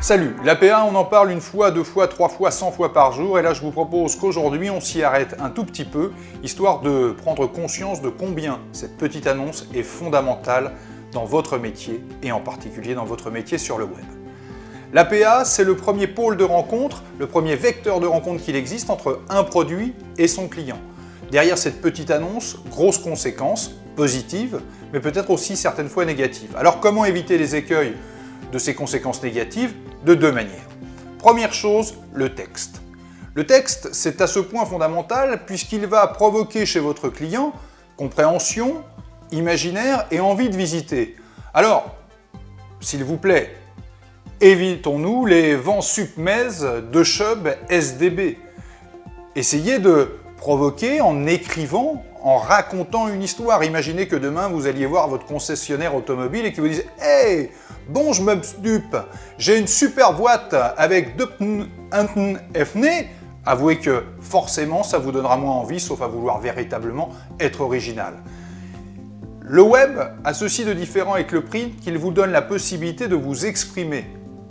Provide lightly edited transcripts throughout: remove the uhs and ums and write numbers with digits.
Salut, l'APA on en parle une fois, deux fois, trois fois, 100 fois par jour et là je vous propose qu'aujourd'hui on s'y arrête un tout petit peu, histoire de prendre conscience de combien cette petite annonce est fondamentale dans votre métier et en particulier dans votre métier sur le web. L'APA, c'est le premier pôle de rencontre, le premier vecteur de rencontre qu'il existe entre un produit et son client. Derrière cette petite annonce, grosses conséquences, positives, mais peut-être aussi certaines fois négatives. Alors comment éviter les écueils de ces conséquences négatives? De deux manières. Première chose, le texte. Le texte, c'est à ce point fondamental puisqu'il va provoquer chez votre client compréhension, imaginaire et envie de visiter. Alors, s'il vous plaît, évitons-nous les vents submèses de Chubb SDB. Essayez de provoquer en écrivant, en racontant une histoire. Imaginez que demain vous alliez voir votre concessionnaire automobile et qu'il vous dise « Hey, bon je me dupe, j'ai une super boîte avec deux FNE ». Avouez que forcément ça vous donnera moins envie, sauf à vouloir véritablement être original. Le web a ceci de différent avec le print qu'il vous donne la possibilité de vous exprimer.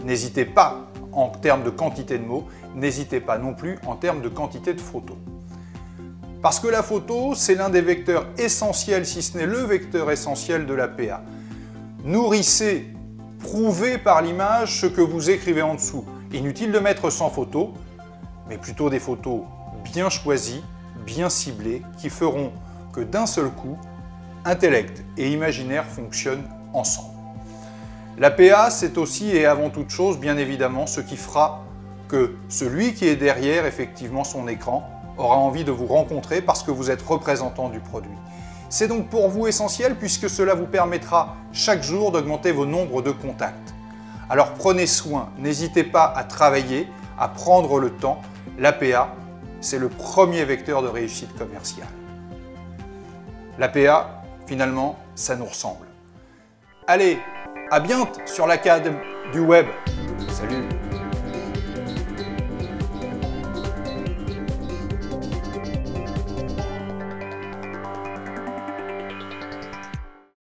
N'hésitez pas en termes de quantité de mots, n'hésitez pas non plus en termes de quantité de photos. Parce que la photo, c'est l'un des vecteurs essentiels, si ce n'est le vecteur essentiel de l'APA. Nourrissez, prouvez par l'image ce que vous écrivez en dessous. Inutile de mettre 100 photos, mais plutôt des photos bien choisies, bien ciblées, qui feront que d'un seul coup, intellect et imaginaire fonctionnent ensemble. L'APA, c'est aussi et avant toute chose, bien évidemment, ce qui fera que celui qui est derrière effectivement son écran aura envie de vous rencontrer parce que vous êtes représentant du produit. C'est donc pour vous essentiel puisque cela vous permettra chaque jour d'augmenter vos nombres de contacts. Alors prenez soin, n'hésitez pas à travailler, à prendre le temps. L'APA, c'est le premier vecteur de réussite commerciale. L'APA, finalement, ça nous ressemble. Allez, à bientôt sur l'Académie du Web. Salut!